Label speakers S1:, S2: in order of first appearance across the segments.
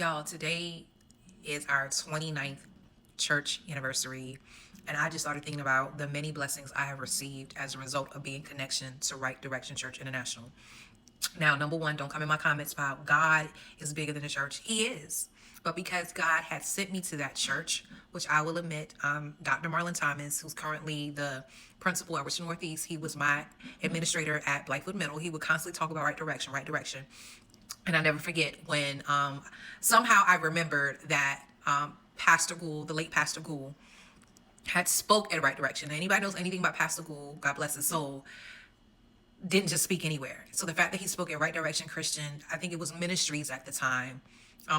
S1: Y'all, today is our 29th church anniversary, and I just started thinking about the many blessings I have received as a result of being connection to Right Direction Church International. Now, number one, don't come in my comments about God is bigger than the church. He is. But because God had sent me to that church, which I will admit, Dr. Marlon Thomas, who's currently the principal at Richmond Northeast, he was my administrator at Blythewood Middle. He would constantly talk about right direction, right direction. And I never forget when somehow I remembered that Pastor Gould, the late Pastor Gould, had spoke at Right Direction. And anybody knows anything about Pastor Gould, God bless his soul, didn't just speak anywhere. So the fact that he spoke at Right Direction Christian, I think it was Ministries at the time,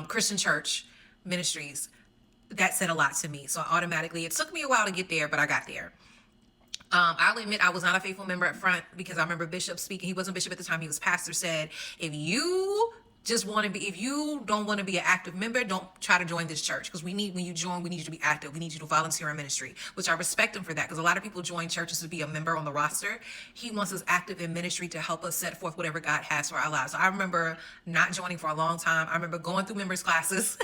S1: Christian Church Ministries, that said a lot to me. So automatically, it took me a while to get there, but I got there. I'll admit I was not a faithful member up front because I remember Bishop speaking. He wasn't bishop at the time. He was pastor. Said, if you don't want to be an active member, don't try to join this church, because when you join, we need you to be active. We need you to volunteer in ministry, which I respect him for that, because a lot of people join churches to be a member on the roster. He wants us active in ministry to help us set forth whatever God has for our lives. So I remember not joining for a long time. I remember going through members classes.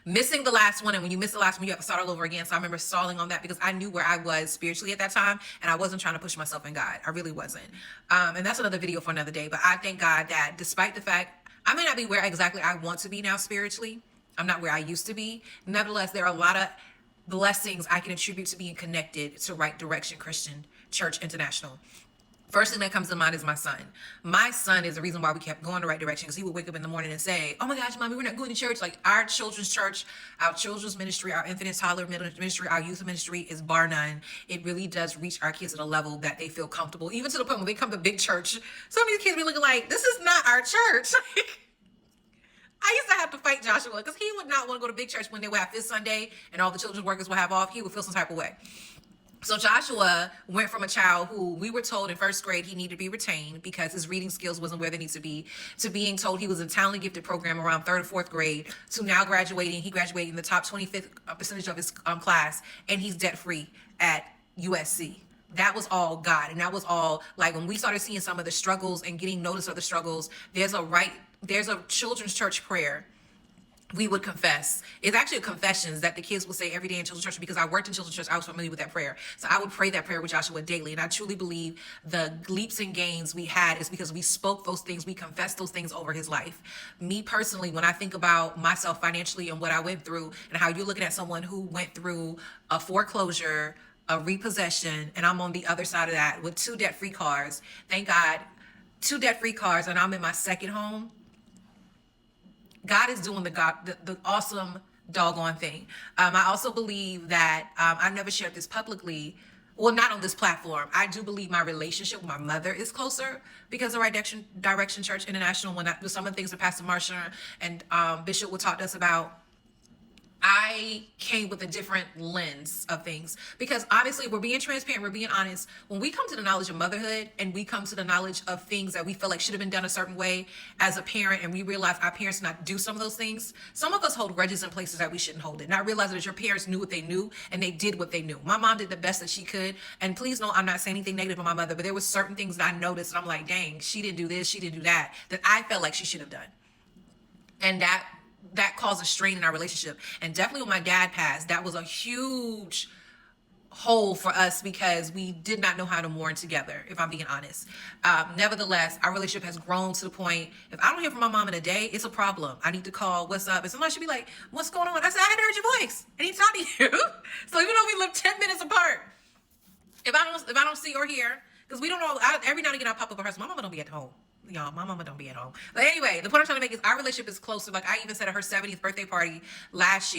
S1: Missing the last one, and when you miss the last one, you have to start all over again. So I remember stalling on that because I knew where I was spiritually at that time, and I wasn't trying to push myself in God. I really wasn't. And that's another video for another day. But I thank God that despite the fact I may not be where exactly I want to be now spiritually, I'm not where I used to be. Nevertheless, there are a lot of blessings I can attribute to being connected to Right Direction Christian Church International. First thing that comes to mind is my son. My son is the reason why we kept going the Right Direction, because he would wake up in the morning and say, oh my gosh, mommy, we're not going to church. Like, our children's church, our children's ministry, our infant and toddler ministry, our youth ministry is bar none. It really does reach our kids at a level that they feel comfortable, even to the point when they come to big church. Some of these kids be looking like, this is not our church. I used to have to fight Joshua because he would not want to go to big church when they would have Fifth Sunday and all the children's workers would have off. He would feel some type of way. So Joshua went from a child who we were told in first grade he needed to be retained because his reading skills wasn't where they need to being told he was in a talented gifted program around third or fourth grade, to now graduating. He graduated in the top 25th percentage of his class, and he's debt free at USC. That was all God. And that was all, like, when we started seeing some of the struggles and getting notice of the struggles, there's a children's church prayer we would confess. It's actually confessions that the kids will say every day in children's church, because I worked in children's church. I was familiar with that prayer. So I would pray that prayer with Joshua daily. And I truly believe the leaps and gains we had is because we spoke those things. We confessed those things over his life. Me personally, when I think about myself financially and what I went through, and how you're looking at someone who went through a foreclosure, a repossession, and I'm on the other side of that with 2 debt-free cars. Thank God, 2 debt-free cars, and I'm in my second home. God is doing the awesome doggone thing. I also believe that I've never shared this publicly. Well, not on this platform. I do believe my relationship with my mother is closer because of Right Direction Church International. When some of the things that Pastor Marsha and Bishop would talk to us about, I came with a different lens of things, because obviously we're being transparent, we're being honest. When we come to the knowledge of motherhood and we come to the knowledge of things that we feel like should have been done a certain way as a parent, and we realize our parents did not do some of those things, some of us hold grudges in places that we shouldn't hold it. Not realizing that your parents knew what they knew and they did what they knew. My mom did the best that she could. And please know, I'm not saying anything negative about my mother, but there were certain things that I noticed and I'm like, dang, she didn't do this, she didn't do that I felt like she should have done. And that caused a strain in our relationship. And definitely when my dad passed, that was a huge hole for us because we did not know how to mourn together, if I'm being honest. Nevertheless, our relationship has grown to the point, if I don't hear from my mom in a day, it's a problem. I need to call, what's up? And somebody should be like, what's going on? I said, I hadn't heard your voice. I need to talk to you. So even though we live 10 minutes apart, if I don't see or hear, because we don't know, every now and again I'll pop up a person, my mama don't be at home. Y'all, my mama don't be at home. But anyway, the point I'm trying to make is our relationship is closer. Like, I even said at her 70th birthday party last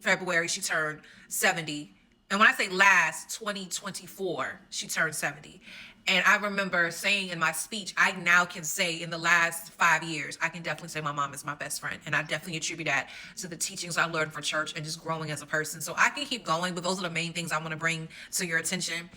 S1: February, she turned 70. And when I say last, 2024, she turned 70. And I remember saying in my speech, I now can say in the last 5 years, I can definitely say my mom is my best friend. And I definitely attribute that to the teachings I learned for church and just growing as a person. So I can keep going, but those are the main things I want to bring to your attention.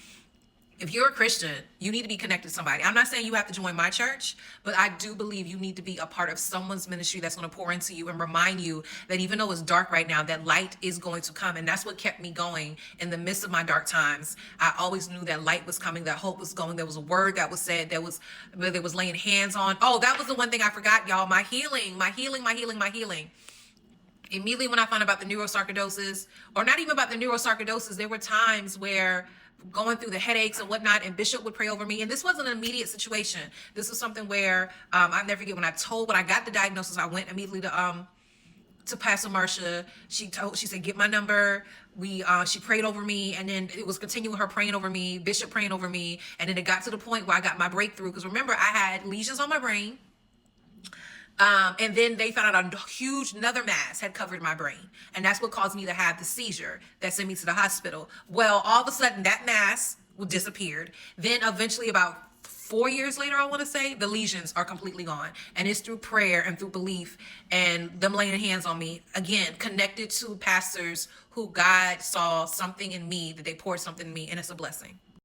S1: If you're a Christian, you need to be connected to somebody. I'm not saying you have to join my church, but I do believe you need to be a part of someone's ministry that's going to pour into you and remind you that even though it's dark right now, that light is going to come. And that's what kept me going in the midst of my dark times. I always knew that light was coming, that hope was going. There was a word that was said, there was laying hands on. Oh, that was the one thing I forgot, y'all. My healing, my healing, my healing, my healing. Immediately when I found about the neurosarcoidosis, or not even about the neurosarcoidosis, there were times where going through the headaches and whatnot, and Bishop would pray over me. And this wasn't an immediate situation. This was something where I'll never forget when I got the diagnosis, I went immediately to Pastor Marsha. She said, get my number. She prayed over me, and then it was continuing her praying over me, Bishop praying over me. And then it got to the point where I got my breakthrough. Because remember, I had lesions on my brain. And then they found out a huge another mass had covered my brain. And that's what caused me to have the seizure that sent me to the hospital. Well, all of a sudden that mass disappeared. Then eventually about 4 years later, I want to say, the lesions are completely gone. And it's through prayer and through belief and them laying hands on me, again, connected to pastors who God saw something in me, that they poured something in me, and it's a blessing.